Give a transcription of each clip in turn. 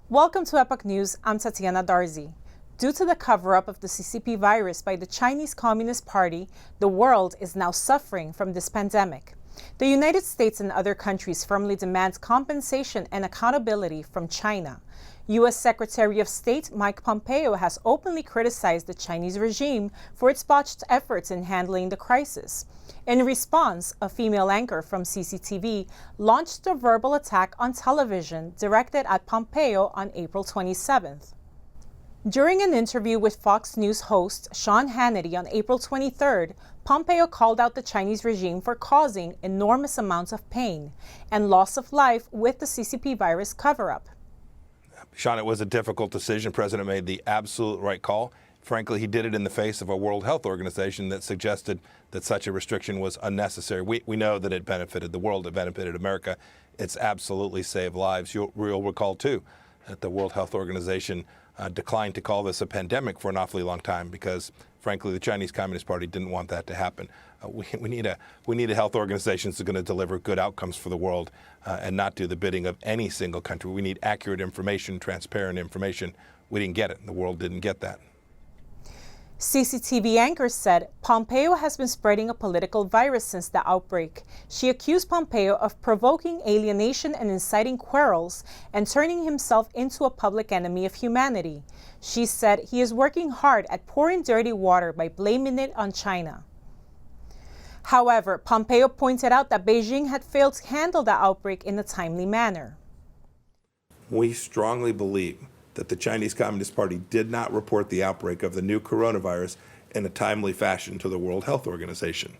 Welcome to Epoch News. I'm Tatiana Darzi. Due to the cover-up of the CCP virus by the Chinese Communist Party, the world is now suffering from this pandemic. The United States and other countries firmly demand compensation and accountability from China. U.S. Secretary of State Mike Pompeo has openly criticized the Chinese regime for its botched efforts in handling the crisis. In response, a female anchor from CCTV launched a verbal attack on television directed at Pompeo on April 27th. During an interview with Fox News host Sean Hannity on April 23rd, Pompeo called out the Chinese regime for causing enormous amounts of pain and loss of life with the CCP virus cover-up. Sean, it was a difficult decision. The president made the absolute right call. Frankly, he did it in the face of a World Health Organization that suggested that such a restriction was unnecessary. We know that it benefited the world, it benefited America. It's absolutely saved lives. You'll recall, too, that the World Health Organization declined to call this a pandemic for an awfully long time because, frankly, the Chinese Communist Party didn't want that to happen. We need a health organization that's going to deliver good outcomes for the world and not do the bidding of any single country. We need accurate information, transparent information. We didn't get it. The world didn't get that. CCTV anchor said Pompeo has been spreading a political virus since the outbreak. She accused Pompeo of provoking alienation and inciting quarrels and turning himself into a public enemy of humanity. She said he is working hard at pouring dirty water by blaming it on China. However, Pompeo pointed out that Beijing had failed to handle the outbreak in a timely manner. We strongly believe that the Chinese Communist Party did not report the outbreak of the new coronavirus in a timely fashion to the World Health Organization.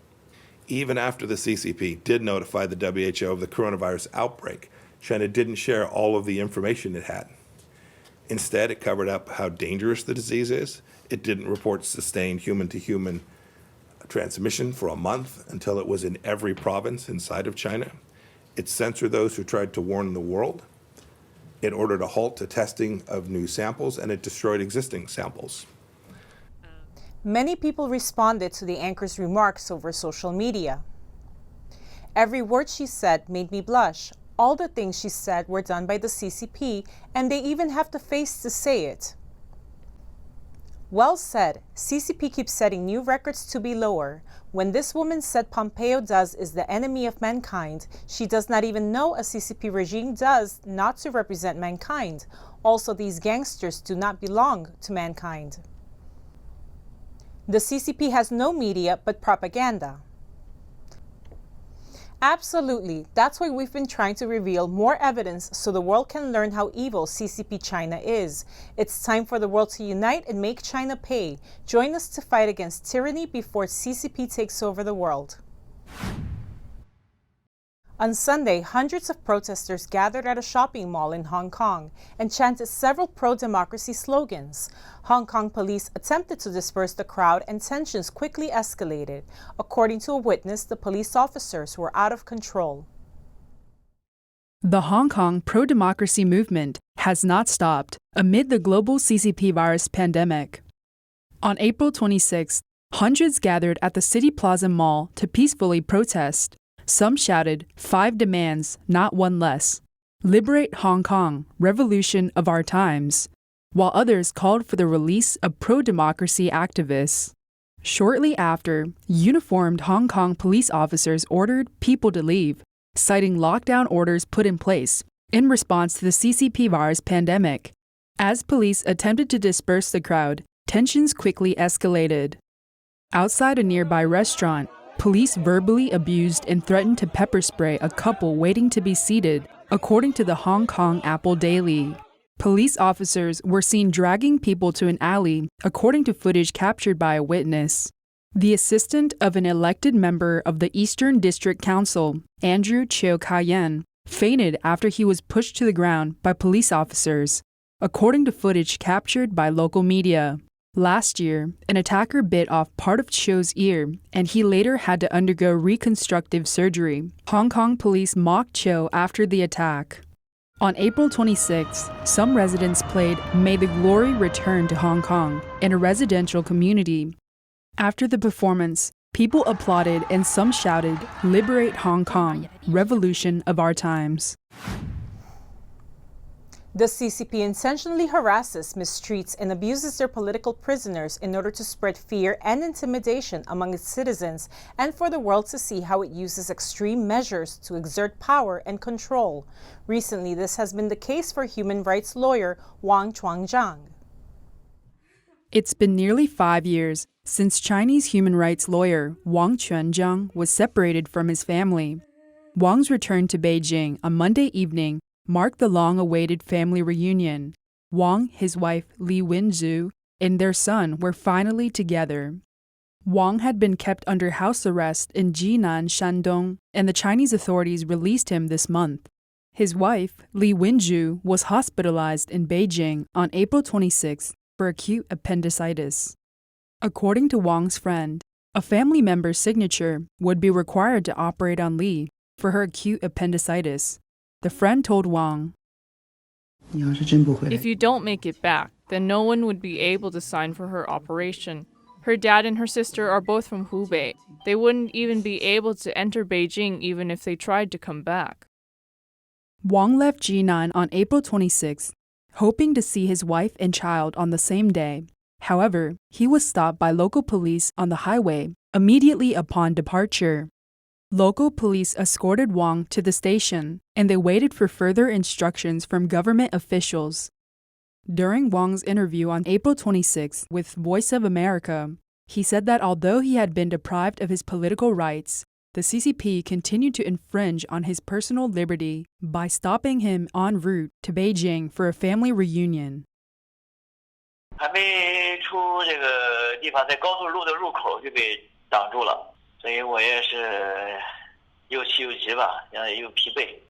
Even after the CCP did notify the WHO of the coronavirus outbreak, China didn't share all of the information it had. Instead, it covered up how dangerous the disease is. It didn't report sustained human-to-human transmission for a month until it was in every province inside of China. It censored those who tried to warn the world. It ordered a halt to testing of new samples, and it destroyed existing samples. Many people responded to the anchor's remarks over social media. Every word she said made me blush. All the things she said were done by the CCP, and they even have the face to say it. Well said. CCP keeps setting new records to be lower. When this woman said Pompeo is the enemy of mankind, she does not even know a CCP regime does not to represent mankind. Also, these gangsters do not belong to mankind. The CCP has no media but propaganda. Absolutely. That's why we've been trying to reveal more evidence so the world can learn how evil CCP China is. It's time for the world to unite and make China pay. Join us to fight against tyranny before CCP takes over the world. On Sunday, hundreds of protesters gathered at a shopping mall in Hong Kong and chanted several pro-democracy slogans. Hong Kong police attempted to disperse the crowd and tensions quickly escalated. According to a witness, the police officers were out of control. The Hong Kong pro-democracy movement has not stopped amid the global CCP virus pandemic. On April 26th, hundreds gathered at the City Plaza Mall to peacefully protest. Some shouted, 5 demands, not one less. Liberate Hong Kong, revolution of our times. While others called for the release of pro-democracy activists. Shortly after, uniformed Hong Kong police officers ordered people to leave, citing lockdown orders put in place in response to the CCP virus pandemic. As police attempted to disperse the crowd, tensions quickly escalated. Outside a nearby restaurant, police verbally abused and threatened to pepper spray a couple waiting to be seated, according to the Hong Kong Apple Daily. Police officers were seen dragging people to an alley, according to footage captured by a witness. The assistant of an elected member of the Eastern District Council, Andrew Chiu Kai-yen, fainted after he was pushed to the ground by police officers, according to footage captured by local media. Last year, an attacker bit off part of Chiu's ear, and he later had to undergo reconstructive surgery. Hong Kong police mocked Chiu after the attack. On April 26, some residents played May the Glory Return to Hong Kong in a residential community. After the performance, people applauded and some shouted, "Liberate Hong Kong, revolution of our times." The CCP intentionally harasses, mistreats, and abuses their political prisoners in order to spread fear and intimidation among its citizens and for the world to see how it uses extreme measures to exert power and control. Recently, this has been the case for human rights lawyer Wang Chuanzhang. It's been nearly 5 years since Chinese human rights lawyer Wang Chuanzhang was separated from his family. Wang's return to Beijing on Monday evening marked the long-awaited family reunion. Wang, his wife Li Wenju, and their son were finally together. Wang had been kept under house arrest in Jinan, Shandong, and the Chinese authorities released him this month. His wife, Li Wenju, was hospitalized in Beijing on April 26 for acute appendicitis. According to Wang's friend, a family member's signature would be required to operate on Li for her acute appendicitis. The friend told Wang, "If you don't make it back, then no one would be able to sign for her operation. Her dad and her sister are both from Hubei. They wouldn't even be able to enter Beijing even if they tried to come back." Wang left Jinan on April 26, hoping to see his wife and child on the same day. However, he was stopped by local police on the highway immediately upon departure. Local police escorted Wang to the station, and they waited for further instructions from government officials. During Wang's interview on April 26 with Voice of America, he said that although he had been deprived of his political rights, the CCP continued to infringe on his personal liberty by stopping him en route to Beijing for a family reunion. 还没出这个地方，在高速路的入口就被挡住了。 所以我也是又气又急吧，又疲惫。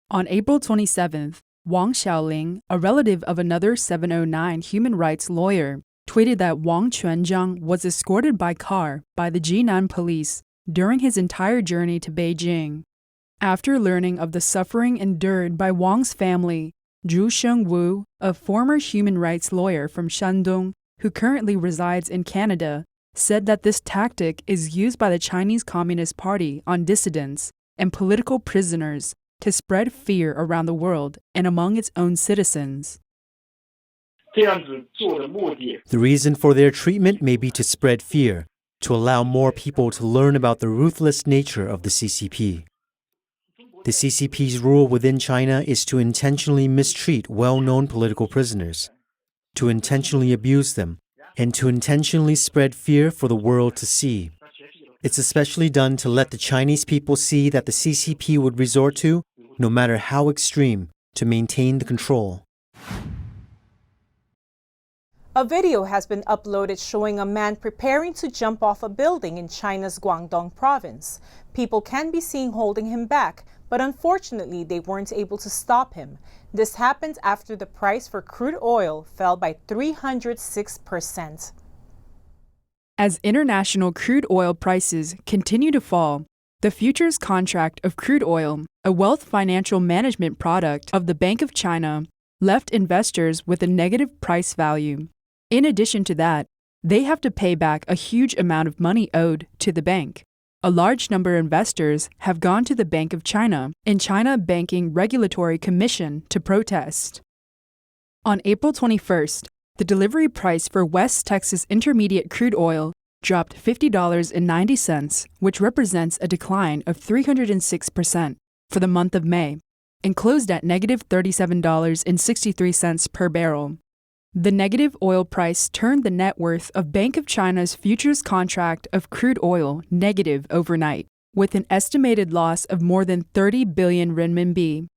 On April 27th, Wang Xiaoling, a relative of another 709 human rights lawyer, tweeted that Wang Chuanzhang was escorted by car by the Jinan police during his entire journey to Beijing. After learning of the suffering endured by Wang's family, Zhu Shengwu, a former human rights lawyer from Shandong who currently resides in Canada, said that this tactic is used by the Chinese Communist Party on dissidents and political prisoners to spread fear around the world and among its own citizens. The reason for their treatment may be to spread fear, to allow more people to learn about the ruthless nature of the CCP. The CCP's rule within China is to intentionally mistreat well-known political prisoners, to intentionally abuse them, and to intentionally spread fear for the world to see. It's especially done to let the Chinese people see that the CCP would resort to, no matter how extreme, to maintain the control. A video has been uploaded showing a man preparing to jump off a building in China's Guangdong province. People can be seen holding him back, but unfortunately they weren't able to stop him. This happened after the price for crude oil fell by 306%. As international crude oil prices continue to fall, the futures contract of crude oil, a wealth financial management product of the Bank of China, left investors with a negative price value. In addition to that, they have to pay back a huge amount of money owed to the bank. A large number of investors have gone to the Bank of China and China Banking Regulatory Commission to protest. On April 21st, the delivery price for West Texas Intermediate crude oil dropped $50.90, which represents a decline of 306% for the month of May, and closed at negative $37.63 per barrel. The negative oil price turned the net worth of Bank of China's futures contract of crude oil negative overnight, with an estimated loss of more than 30 billion renminbi,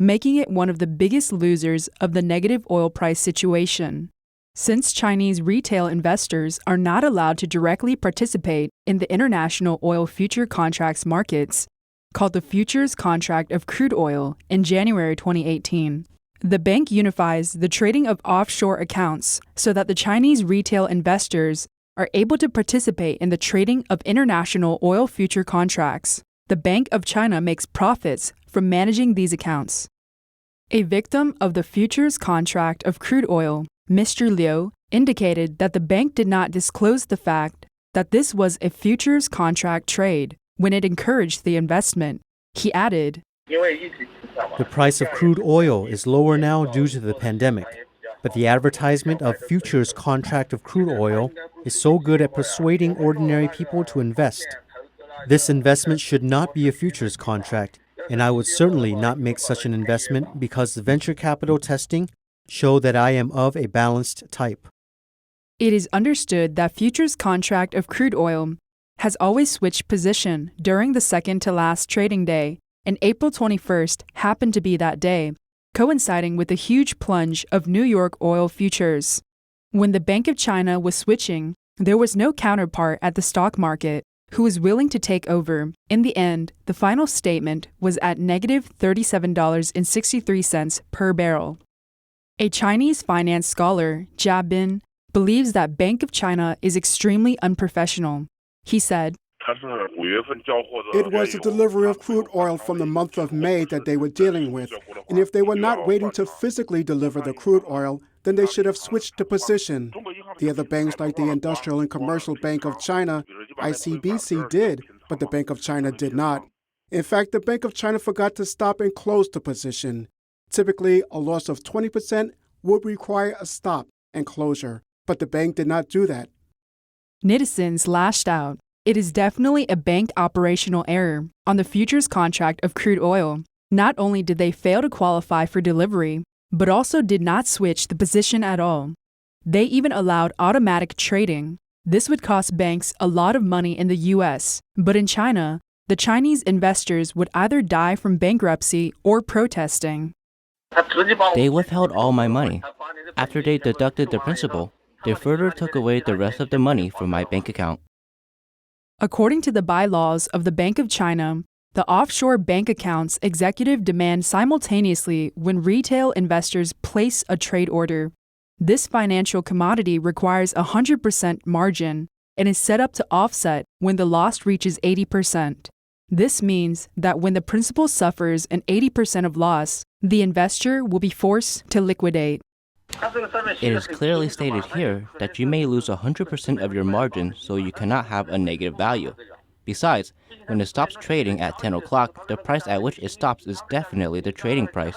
making it one of the biggest losers of the negative oil price situation. Since Chinese retail investors are not allowed to directly participate in the international oil future contracts markets, called the Futures Contract of Crude Oil in January 2018, the bank unifies the trading of offshore accounts so that the Chinese retail investors are able to participate in the trading of international oil future contracts. The Bank of China makes profits from managing these accounts. A victim of the futures contract of crude oil, Mr. Liu, indicated that the bank did not disclose the fact that this was a futures contract trade when it encouraged the investment. He added, The price of crude oil is lower now due to the pandemic, but the advertisement of futures contract of crude oil is so good at persuading ordinary people to invest. This investment should not be a futures contract, and I would certainly not make such an investment because the venture capital testing show that I am of a balanced type. It is understood that futures contract of crude oil has always switched position during the second to last trading day, and April 21st happened to be that day, coinciding with a huge plunge of New York oil futures. When the Bank of China was switching, there was no counterpart at the stock market who was willing to take over. In the end, the final statement was at negative $37.63 per barrel. A Chinese finance scholar, Harbin, believes that Bank of China is extremely unprofessional. He said, It was the delivery of crude oil from the month of May that they were dealing with. And if they were not waiting to physically deliver the crude oil, then they should have switched to position. The other banks like the Industrial and Commercial Bank of China, ICBC, did, but the Bank of China did not. In fact, the Bank of China forgot to stop and close the position. Typically, a loss of 20% would require a stop and closure, but the bank did not do that. Netizens lashed out. It is definitely a bank operational error on the futures contract of crude oil. Not only did they fail to qualify for delivery, but also did not switch the position at all. They even allowed automatic trading. This would cost banks a lot of money in the US, but in China, the Chinese investors would either die from bankruptcy or protesting. They withheld all my money. After they deducted the principal, they further took away the rest of the money from my bank account. According to the bylaws of the Bank of China, the offshore bank accounts executive demand simultaneously when retail investors place a trade order. This financial commodity requires 100% margin and is set up to offset when the loss reaches 80%. This means that when the principal suffers an 80% of loss, the investor will be forced to liquidate. It is clearly stated here that you may lose 100% of your margin, so you cannot have a negative value. Besides, when it stops trading at 10 o'clock, the price at which it stops is definitely the trading price.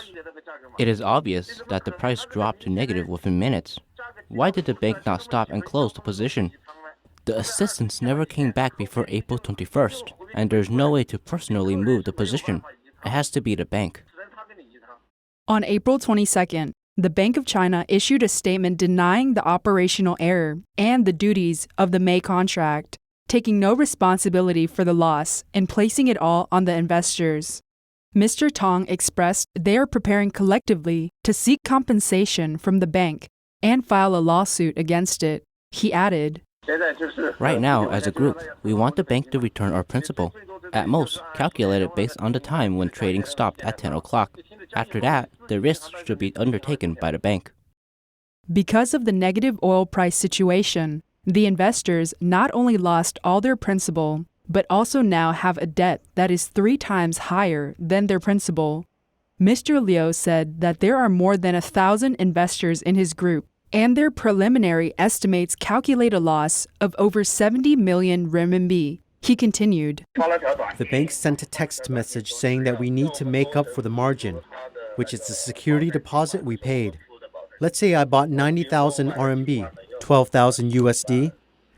It is obvious that the price dropped to negative within minutes. Why did the bank not stop and close the position? The assistants never came back before April 21st, and there's no way to personally move the position. It has to be the bank. On April 22nd, the Bank of China issued a statement denying the operational error and the duties of the May contract, taking no responsibility for the loss and placing it all on the investors. Mr. Tong expressed they are preparing collectively to seek compensation from the bank and file a lawsuit against it. He added, Right now, as a group, we want the bank to return our principal, at most calculated based on the time when trading stopped at 10 o'clock. After that, the risks should be undertaken by the bank. Because of the negative oil price situation, the investors not only lost all their principal, but also now have a debt that is 3 times higher than their principal. Mr. Liu said that there are more than 1,000 investors in his group, and their preliminary estimates calculate a loss of over 70 million renminbi. He continued, The bank sent a text message saying that we need to make up for the margin, which is the security deposit we paid. Let's say I bought 90,000 RMB, 12,000 USD.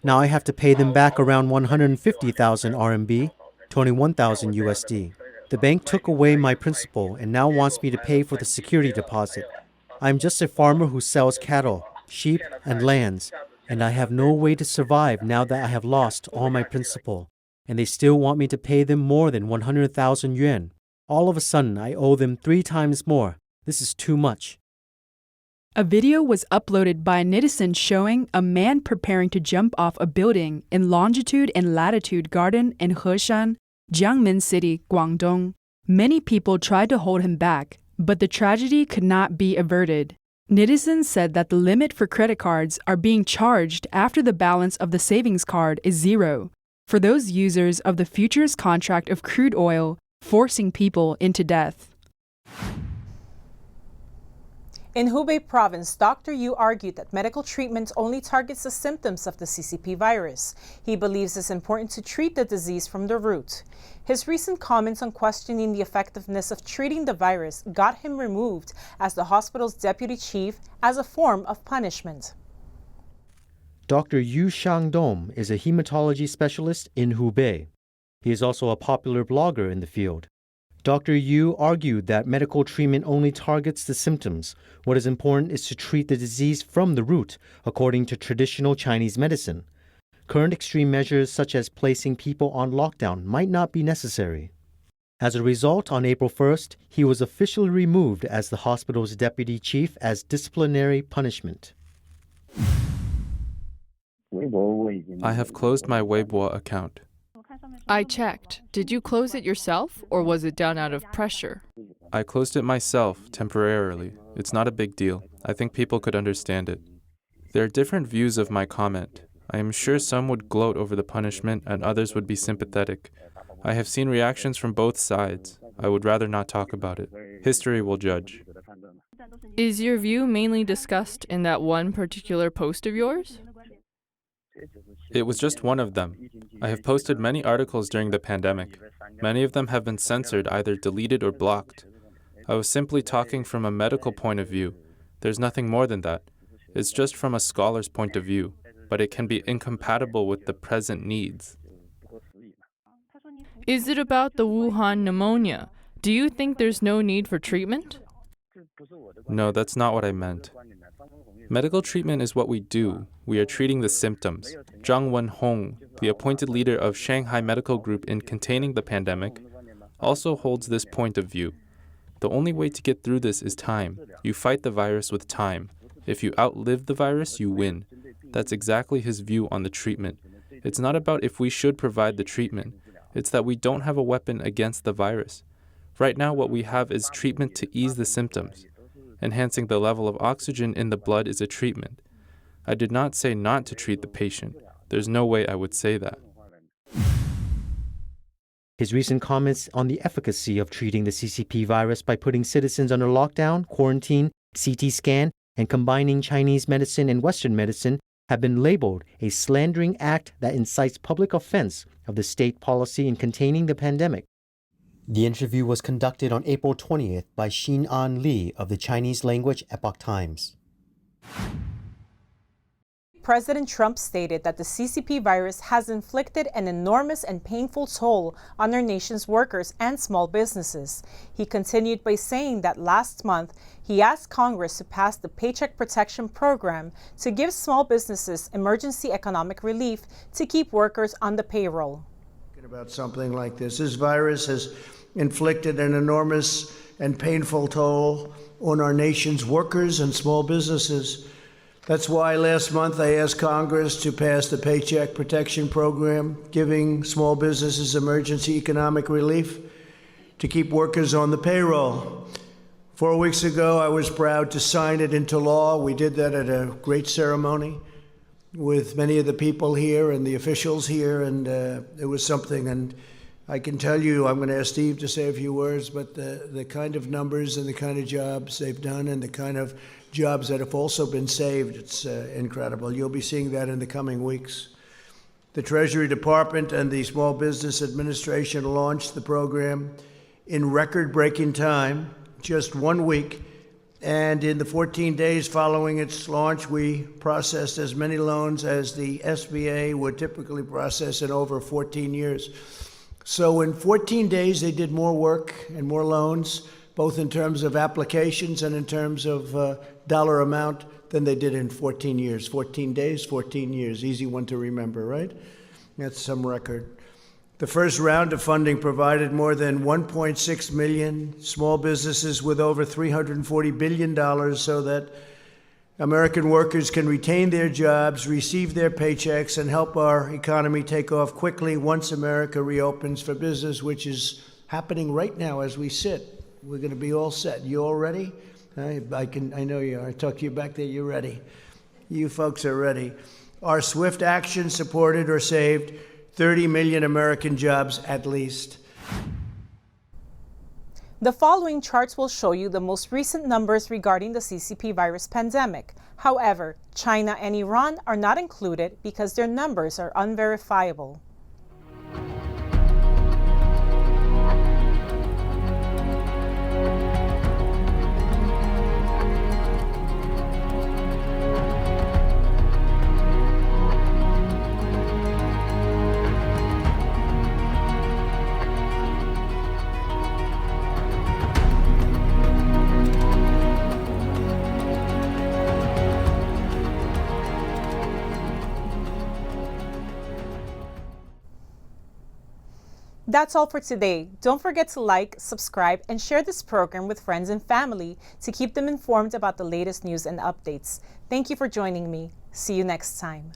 Now I have to pay them back around 150,000 RMB, 21,000 USD. The bank took away my principal and now wants me to pay for the security deposit. I'm just a farmer who sells cattle, sheep, and lands, and I have no way to survive now that I have lost all my principal. And they still want me to pay them more than 100,000 yuan. All of a sudden, I owe them 3 times more. This is too much. A video was uploaded by a netizen showing a man preparing to jump off a building in Longitude and Latitude Garden in Heshan, Jiangmen City, Guangdong. Many people tried to hold him back, but the tragedy could not be averted. Netizens said that the limit for credit cards are being charged after the balance of the savings card is 0. For those users of the futures contract of crude oil, forcing people into death. In Hubei province, Dr. Yu argued that medical treatment only targets the symptoms of the CCP virus. He believes it's important to treat the disease from the root. His recent comments on questioning the effectiveness of treating the virus got him removed as the hospital's deputy chief as a form of punishment. Dr. Yu Shangdong is a hematology specialist in Hubei. He is also a popular blogger in the field. Dr. Yu argued that medical treatment only targets the symptoms. What is important is to treat the disease from the root, according to traditional Chinese medicine. Current extreme measures such as placing people on lockdown might not be necessary. As a result, on April 1st, he was officially removed as the hospital's deputy chief as disciplinary punishment. I have closed my Weibo account. I checked. Did you close it yourself, or was it done out of pressure? I closed it myself, temporarily. It's not a big deal. I think people could understand it. There are different views of my comment. I am sure some would gloat over the punishment and others would be sympathetic. I have seen reactions from both sides. I would rather not talk about it. History will judge. Is your view mainly discussed in that one particular post of yours? It was just one of them. I have posted many articles during the pandemic. Many of them have been censored, either deleted or blocked. I was simply talking from a medical point of view. There's nothing more than that. It's just from a scholar's point of view, but it can be incompatible with the present needs. Is it about the Wuhan pneumonia? Do you think there's no need for treatment? No, that's not what I meant. Medical treatment is what we do. We are treating the symptoms. Zhang Wenhong, the appointed leader of Shanghai Medical Group in containing the pandemic, also holds this point of view. The only way to get through this is time. You fight the virus with time. If you outlive the virus, you win. That's exactly his view on the treatment. It's not about if we should provide the treatment. It's that we don't have a weapon against the virus. Right now, what we have is treatment to ease the symptoms. Enhancing the level of oxygen in the blood is a treatment. I did not say not to treat the patient. There's no way I would say that. His recent comments on the efficacy of treating the CCP virus by putting citizens under lockdown, quarantine, CT scan, and combining Chinese medicine and Western medicine have been labeled a slandering act that incites public offense of the state policy in containing the pandemic. The interview was conducted on April 20th by Xin-An Li of the Chinese language Epoch Times. President Trump stated that the CCP virus has inflicted an enormous and painful toll on our nation's workers and small businesses. He continued by saying that last month, he asked Congress to pass the Paycheck Protection Program to give small businesses emergency economic relief to keep workers on the payroll. About something like this. This virus has inflicted an enormous and painful toll on our nation's workers and small businesses. That's why last month I asked Congress to pass the Paycheck Protection Program, giving small businesses emergency economic relief to keep workers on the payroll. 4 weeks ago, I was proud to sign it into law. We did that at a great ceremony with many of the people here and the officials here, and it was something. And I can tell you, I'm going to ask Steve to say a few words, but the kind of numbers and the kind of jobs they've done and the kind of jobs that have also been saved, it's incredible. You'll be seeing that in the coming weeks. The Treasury Department and the Small Business Administration launched the program in record-breaking time, just 1 week. And in the 14 days following its launch, we processed as many loans as the SBA would typically process in over 14 years. So in 14 days, they did more work and more loans, both in terms of applications and in terms of dollar amount, than they did in 14 years. 14 days, 14 years. Easy one to remember, right? That's some record. The first round of funding provided more than 1.6 million small businesses with over $340 billion so that American workers can retain their jobs, receive their paychecks, and help our economy take off quickly once America reopens for business, which is happening right now as we sit. We're going to be all set. You all ready? I know you are. I talk to you back there. You're ready. You folks are ready. Our swift action supported or saved 30 million American jobs at least. The following charts will show you the most recent numbers regarding the CCP virus pandemic. However, China and Iran are not included because their numbers are unverifiable. That's all for today. Don't forget to like, subscribe, and share this program with friends and family to keep them informed about the latest news and updates. Thank you for joining me. See you next time.